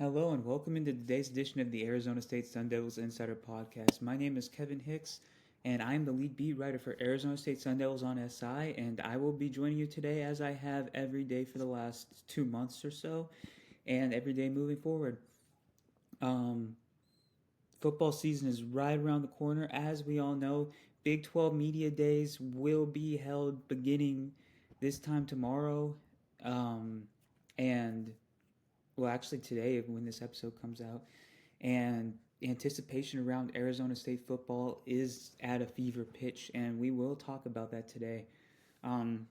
Hello and welcome into today's edition of the Arizona State Sun Devils Insider Podcast. My name is Kevin Hicks, and I'm the lead beat writer for Arizona State Sun Devils on SI, and I will be joining you today as I have every day for the last 2 months or so, and every day moving forward. Um, Football season is right around the corner. As we all know, Big 12 Media Days will be held beginning this time tomorrow, um, and well, actually today when this episode comes out. And anticipation around Arizona State football is at a fever pitch, and we will talk about that today. Um,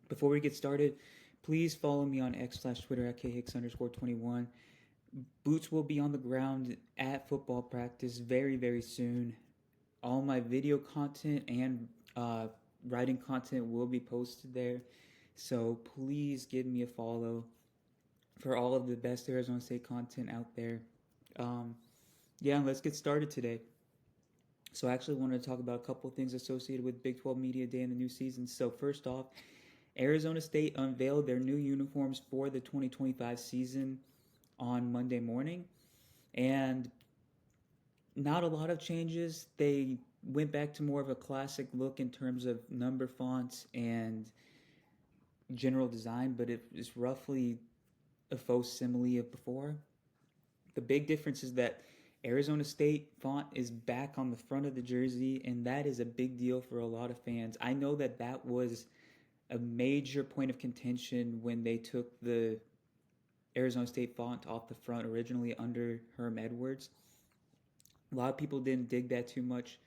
Before we get started, please follow me on X/Twitter at khicks_21. Boots will be on the ground at football practice very, very soon. All my video content and writing content will be posted there. So please give me a follow for all of the best Arizona State content out there. Um, yeah, let's get started today. So I actually wanted to talk about a couple of things associated with Big 12 Media Day and the new season. So first off, Arizona State unveiled their new uniforms for the 2025 season on Monday morning, and not a lot of changes. They went back to more of a classic look in terms of number fonts and general design, but it is roughly a faux simile of before. The big difference is that Arizona State font is back on the front of the jersey, and that is a big deal for a lot of fans. I know that that was a major point of contention when they took the Arizona State font off the front originally under Herm Edwards. A lot of people didn't dig that too much,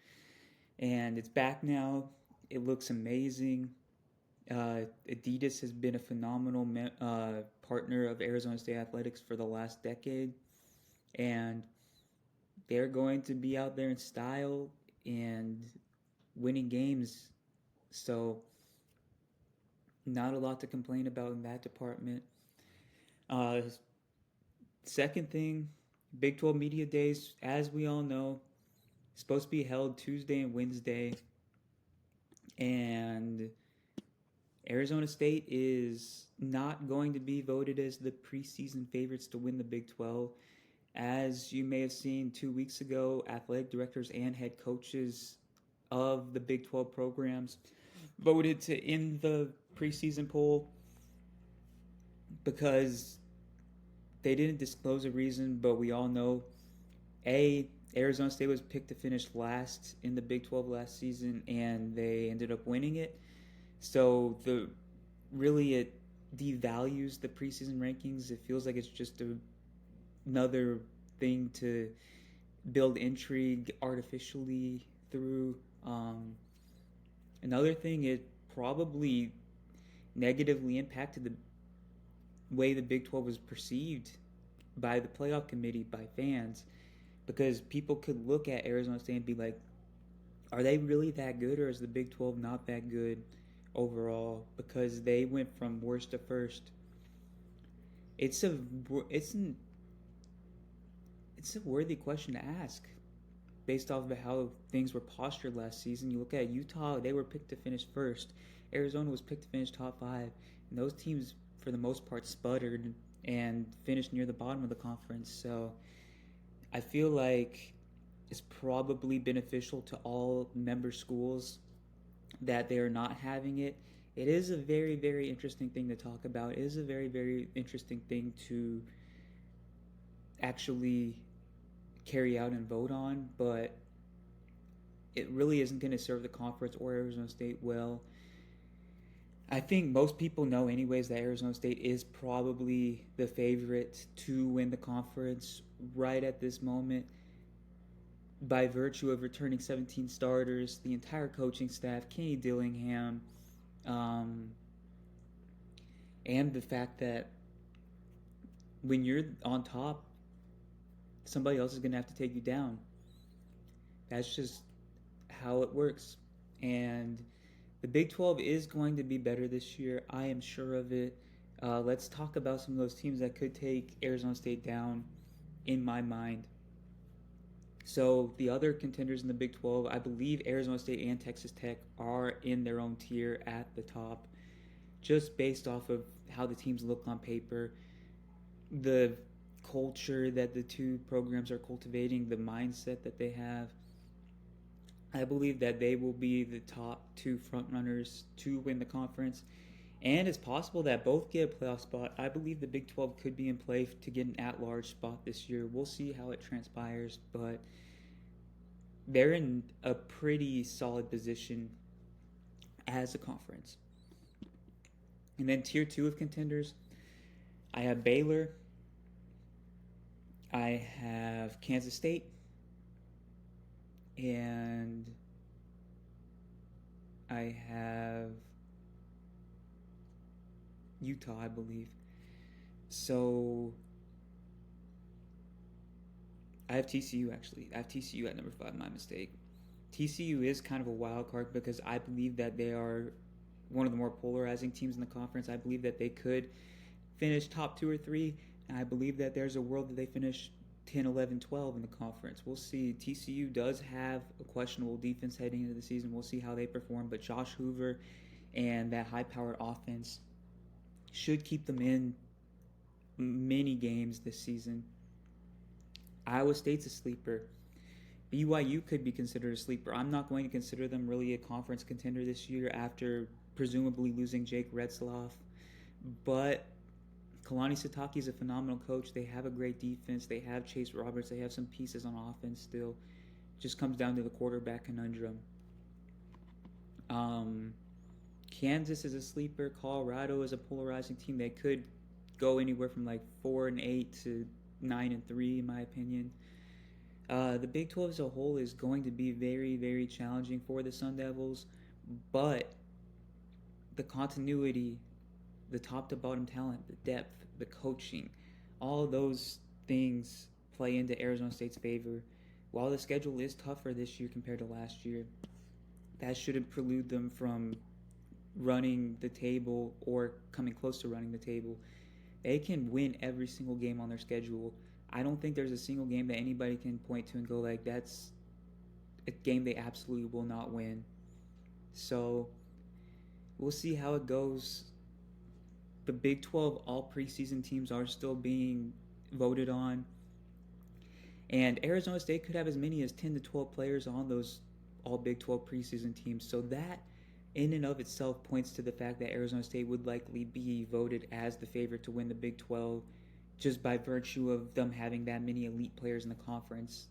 and it's back now. It looks amazing. Adidas has been a phenomenal partner of Arizona State athletics for the last decade, and they're going to be out there in style and winning games. So, not a lot to complain about in that department. Uh, Second thing, Big 12 Media Days, as we all know, supposed to be held Tuesday and Wednesday. And Arizona State is not going to be voted as the preseason favorites to win the Big 12. As you may have seen 2 weeks ago, athletic directors and head coaches of the Big 12 programs voted to end the preseason poll because they didn't disclose a reason, but we all know Arizona State was picked to finish last in the Big 12 last season, and they ended up winning it. So it devalues the preseason rankings. It feels like it's just another thing to build intrigue artificially through. Another thing, it probably negatively impacted the way the Big 12 was perceived by the playoff committee, by fans, because people could look at Arizona State and be like, are they really that good, or is the Big 12 not that good overall? Because they went from worst to first. It's a it's an it's a worthy question to ask based off of how things were postured last season. You look at Utah; they were picked to finish first. Arizona was picked to finish top five, and those teams, for the most part, sputtered and finished near the bottom of the conference. So I feel like it's probably beneficial to all member schools that they are not having it. It is a very, very interesting thing to talk about. It is a very, very interesting thing to actually carry out and vote on, but it really isn't going to serve the conference or Arizona State well. I think most people know, anyways, that Arizona State is probably the favorite to win the conference right at this moment by virtue of returning 17 starters, the entire coaching staff, Kenny Dillingham, um, and the fact that when you're on top, somebody else is going to have to take you down. That's just how it works. And the Big 12 is going to be better this year. I am sure of it. Let's talk about some of those teams that could take Arizona State down in my mind. So the other contenders in the Big 12, I believe Arizona State and Texas Tech are in their own tier at the top, just based off of how the teams look on paper. The culture that the two programs are cultivating, the mindset that they have, I believe that they will be the top two frontrunners to win the conference. And it's possible that both get a playoff spot. I believe the Big 12 could be in play to get an at-large spot this year. We'll see how it transpires, but they're in a pretty solid position as a conference. And then tier 2 of contenders, I have Baylor, I have Kansas State, and I have Utah, I believe. So I have TCU actually. I have TCU at number 5, my mistake. TCU is kind of a wild card because I believe that they are one of the more polarizing teams in the conference. I believe that they could finish top 2 or 3, and I believe that there's a world that they finish 10, 11, 12 in the conference. We'll see. TCU does have a questionable defense heading into the season. We'll see how they perform, but Josh Hoover and that high-powered offense should keep them in many games this season. Iowa State's a sleeper. BYU could be considered a sleeper. I'm not going to consider them really a conference contender this year after presumably losing Jake Retzloff. But Kalani Sitake is a phenomenal coach. They have a great defense. They have Chase Roberts. They have some pieces on offense still. Just comes down to the quarterback conundrum. Kansas is a sleeper. Colorado is a polarizing team. They could go anywhere from like 4-8 to 9-3, in my opinion. The Big 12 as a whole is going to be very, very challenging for the Sun Devils, but the continuity, the top to bottom talent, the depth, the coaching, all of those things play into Arizona State's favor. While the schedule is tougher this year compared to last year, that shouldn't preclude them from running the table or coming close to running the table. They can win every single game on their schedule. I don't think there's a single game that anybody can point to and go like, that's a game they absolutely will not win. So we'll see how it goes. The Big 12 all preseason teams are still being voted on. And Arizona State could have as many as 10 to 12 players on those all Big 12 preseason teams. So that in and of itself points to the fact that Arizona State would likely be voted as the favorite to win the Big 12 just by virtue of them having that many elite players in the conference,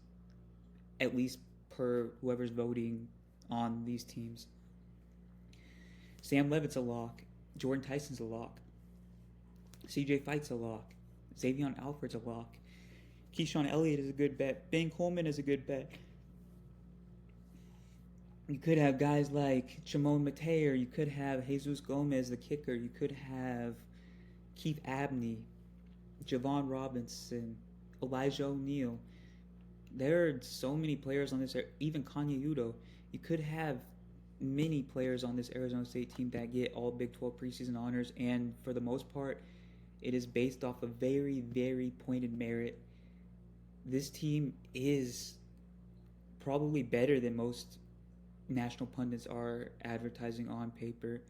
at least per whoever's voting on these teams. Sam Leavitt's a lock. Jordan Tyson's a lock. CJ Fight's a lock. Xavier Alford's a lock. Keyshawn Elliott is a good bet. Ben Coleman is a good bet. You could have guys like Shimon Mateer. You could have Jesus Gomez, the kicker. You could have Keith Abney, Javon Robinson, Elijah O'Neal. There are so many players on this, even Kanye Udo. You could have many players on this Arizona State team that get all Big 12 preseason honors, and for the most part, it is based off of very, very pointed merit. This team is probably better than most national pundits are advertising on paper.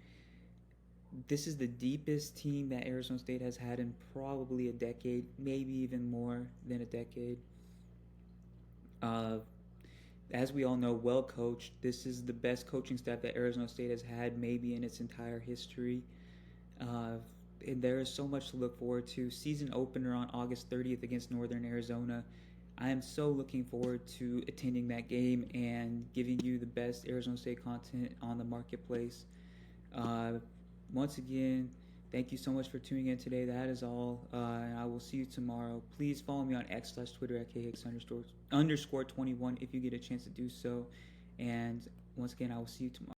This is the deepest team that Arizona State has had in probably a decade, maybe even more than a decade. As we all know, well coached. This is the best coaching staff that Arizona State has had maybe in its entire history. And there is so much to look forward to. Season opener on August 30th against Northern Arizona. I am so looking forward to attending that game and giving you the best Arizona State content on the marketplace. Once again, thank you so much for tuning in today. That is all. I will see you tomorrow. Please follow me on X/Twitter at khicks_21 if you get a chance to do so. And once again, I will see you tomorrow.